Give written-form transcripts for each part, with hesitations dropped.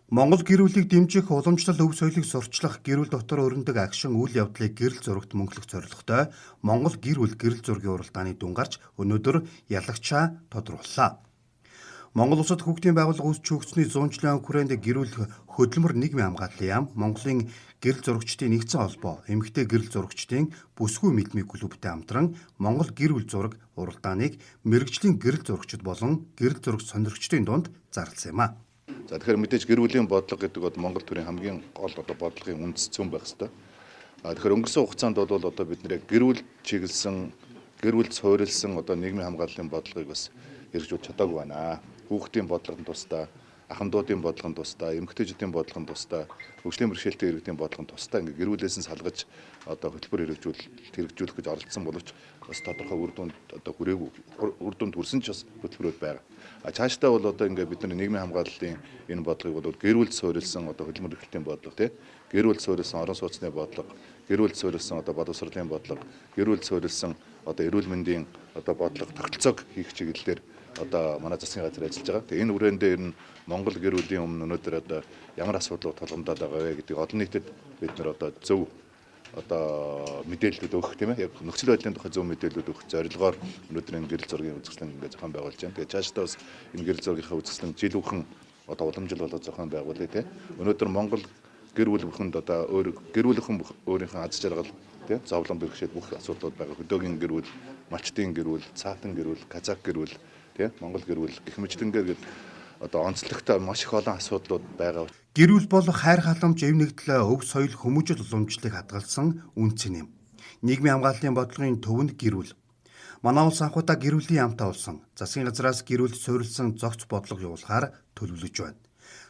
Монгол гэр бүлийг дэмжих уламжлал өв соёлыг сурчлах гэр бүл дотор өрнөдөг агшин үйл явдлыг гэрэл зурагт мөнгөлөх зорилготой Монгол гэр бүл гэрэл зургийн уралдааны дүн гарч өнөөдөр ялагчаа тодрууллаа. Монгол Улсад хүүхдийн байгууллага үүсч өгсөний 100 жилийн хүрээнд гэр бүл хөдөлмөр нийгмийн хамгааллын яам Монголын гэрэл зурагчдын нэгдсэн холбоо эмэгтэй гэрэл зурагчдын бүсгүй мэдмийн клубтэй хамтран Монгол гэр бүл зураг уралдааныг мэрэгжлийн гэрэл зурагчид болон гэрэл зураг сонирхчдын дунд зарласан юм а. За тэгэхээр мэдээж гэр бүлийн бодлого гэдэг бол Монгол төрийн хамгийн гол бодлогын үндэс зүйн байх хэрэгтэй. Тэгэхээр өнгөрсөн хугацаанд бол бид нэр гэр бүл чиглэсэн, гэр бүл суурилсан нийгмийн хамгааллын бодлогыг бас хэрэгжүүлж чадаагүй байна. Хүүхдийн бодлого нь тусдаа, ахмадуудын бодлого нь тусдаа, эмэгтэйчүүдийн бодлого нь тусдаа, хөгжлийн бэрхшээлтэй иргэдийн бодлого нь тусдаа гэр бүлээс нь салгаж хөтөлбөр хэрэгжүүлэх гэж оролдсон боловч бас тодорхой үр дүнд хүрээгүй, үр дүнд хүрсэн ч бас хөтөлбөрүүд байгаа. Цаашдаа бол бид нар нийгмийн хамгааллын энэ бодлогыг бол гэр бүл суурилсан хөдөлмөр эрхлэлтийн бодлого гэр бүл суурилсан орон сууцны бодлого, гэр бүл суурилсан боловсролын бодлого, гэр бүл суурилсан эрүүл мэндийн бодлого тогтолцоог хийх чиглэлээр манай засгийн газар ажиллаж байгаа. Тэгээ энэ хүрээнд дээр нь Монгол гэр бүлийн өмнө өнөөдөр ямар асуудлууд тулгамдаад байгаа вэ гэдгийг олон нийтэд бид нар зөв мэдээлэлүүд өгөх тийм ээ. Яг нөхцөл байдлын тухай зөв мэдээлэлүүд өгөх зорилгоор өнөөдөр энэ гэрэл зургийн үзэсгэлэн зохион байгуулж байна. Тэгээ цаашдаа бас энэ гэрэл зургийнхаа үзэсгэлэн жил бүхэн уламжлал болоод зохион байгуулъя тийм. Өнөөдөр Монгол гэр бүл бүхэнд гэр бүл бүхэн өөрийнхөө аз жаргал тийм зовлон бэрхшээл бүх асуудлууд байгаа. Хөдөөгийн гэр бүл, малчтын гэр бүл, цаатан гэр бүл, казак гэр бүл тийм Монгол гэр бүл гэх мэтлэнгээр онцлогтой маш их олон асуудлууд байгаа. Гэр бүл бол хайр халамж, эв нэгдлээ, өв соёл, хүмүүжил уламжлалыг хадгалсан үнцэн юм. Нийгмийн хамгааллын бодлогын төвөнд гэр бүл. Манай улс анхудаа гэр бүлийн яамтай болсон. Засгийн газраас гэр бүл суурилсан зохиц бодлого явуулахаар төлөвлөж байна.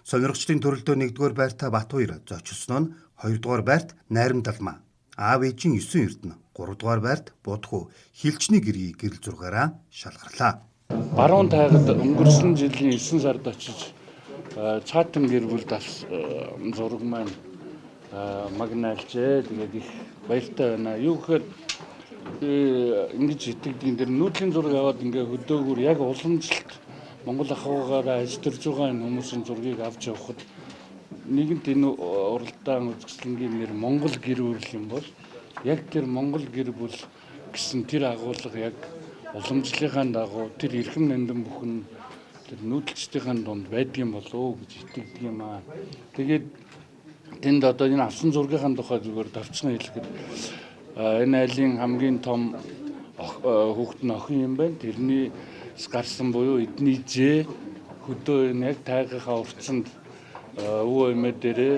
Сонирхчдын төрөлдөө 1-р байртаа Батбаяр зочилсноо нь 2-р байрт Найрам Далмаа, Аав ээжийн 9 эрдэнэ, 3-р байрт Будхүү, Хилчний гэргийн гэрэл зургаараа шалгарлаа. Баруун тайгад өнгөрсөн жилийн 9 сард очиж цаатан гэр бүл зураг маань магнаалжээ. Тэгээд их баяртай байна. Юу гэхээр ингэж итгэдэг дээр нүүдлийн зураг аваад хөдөөгөр яг уламжлалт Монгол ахуйгаараа ажиллаж байгаа энэ хүмүүсийн зургийг авч явахад нэгэнт энэ уралдаан үзэсгэлэнгийн нэр Монгол гэр бүл юм бол яг тэр Монгол гэр бүл гэсэн тэр агуулга яг уламжлалынхаа дагуу тэр эрхэм нандин бүхэн тэр нүүдэлчдийн дунд байдгийн болов гэж итгэдэг юм аа. Тэгээд тэнд энэ авсан зургийнхаа тухай зүгээр давчхан хэлэхэд энэ айлын хамгийн том хүүхэд нь охин юм байна. Тэрний гарсан буюу эдний зээ хөдөө яг тайгийнхаа уртсанд өвөө эмээ дээрээ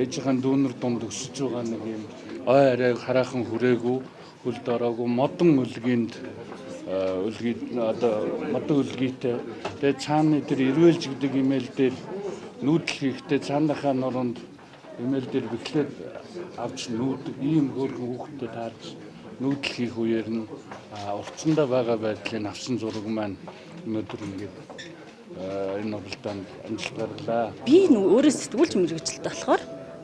ээжийнхээ дүүнер дунд өсөж байгаа нэг юм ой арай хараахан хүрээгүй хөлд ороогүй модон үлгийнд модон үлгийтэй тэгээ цааны тэр ирвэлж гэдэг имэйл дээр нүүдэл хийхдээ цааныхаа нуруунд имэйл дээр бэхлээд авч нүүдэг ийм хөөрхөн хүүхдэд таарч нүүдэл хийх үеэр нь уртсандаа байгаа байдлыг авсан зураг маань өнөөдөр ингээд энэ уралдаанд амжилт гарлаа. Би өөрөө сэтгүүлч мэргэжилтэй болохоор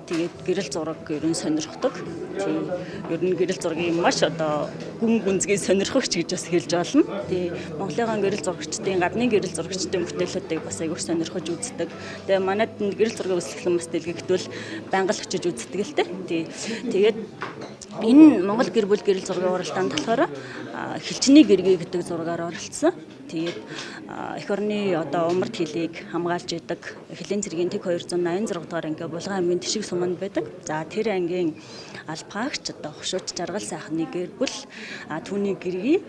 тэгээд гэрэл зураг ер нь сонирхдаг. Тийм. Ер нь гэрэл зургийн маш гүн гүнзгий сонирхогч гэж бас хэлж болно. Тийм. Монголын гэрэл зурагчдын гадны гэрэл зурагчдын бүтээлүүдийг бас аягүй сонирхож үздэг. Тэгээ манайд гэрэл зургийн үзэсгэлэн бас дэлгэгдвэл байнга л очиж үздэг л дээ. Тийм. Тэгээд энэ Монгол гэр бүл гэрэл зургийн уралдаанд болохоор Хилчний гэргийн гэдэг зургаар оролцсон. Тэгээд эх орны умард хилийг хамгаалж идэг Хилийн цэргийн тэг 286 дугаар анги Булган аймгийн Тишиг суманд байдаг. За тэр ангийн албаагч хошууч жаргал сайхны гэр бүл түүний гэргийн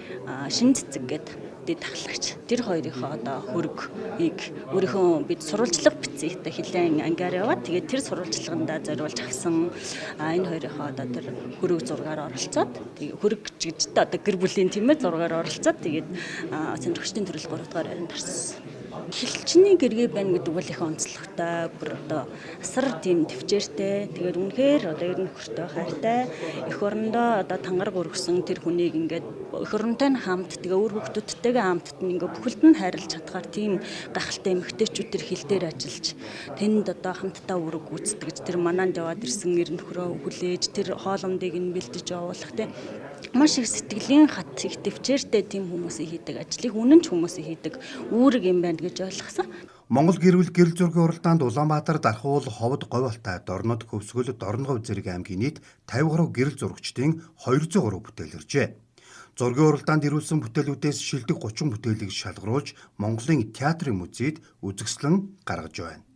шин цэцэг гэдэг дэд тахлагч тэр хоёрынхоо хөрөгийг өөрийнхөө бид сурвалжлага бичсэйтэй Хилийн ангиар яваад тэгээд тэр сурвалжлагандаа зориулж авсан энэ хоёрынхоо тэр хөрөг зургаар оролцоод хөрөг гэж гэр бүлийн тийм ээ зургаар оролцоод тэгээд сонирхчдын төрөл 3 дугаар байранд орсон. Хилчний гэргээ байна гэдэг бол их онцлогтой, бүр асар тийм төвчээртэй, тэгээд үнэхээр ер нь нөхөртэй хайртай, эх орондоо тангараг өргөсөн тэр хүнийг ингээд эх оронтой нь хамт тэгээ өөр хүүхдүүдтэйгээ хамт ингээд бүхэлд нь хайрлаж чадхаар тийм гахалтай эмэгтэйчүүд тэр хил дээр ажиллаж тэнд хамтдаа үрэг гүйцэтгэж тэр мананд яваад ирсэн нэр нөхрөө хүлээж тэр хоолундыг нь бэлдэж явуулах тийм маш их сэтгэлийн хат их төвчээртэй тийм хүмүүсийн хийдэг ажлыг үнэн ч хүмүүсийн хийдэг үүрэг юм байна гэж ойлгосон. Монгол гэр бүл гэрэл зургийн уралдаанд Улаанбаатар, Дархуул, Ховд, Говьалтай, Дорнод, Хөвсгөл, Дорногов зэрэг аймгийн нийт 50 гаруй гэрэл зурагчдын 200 гаруй бүтээл иржээ. Зургийн уралдаанд ирүүлсэн бүтээлүүдээс шилдэг 30 бүтээлийг шалгаруулж Монголын театрын музейд үзэсгэлэн гаргаж байна.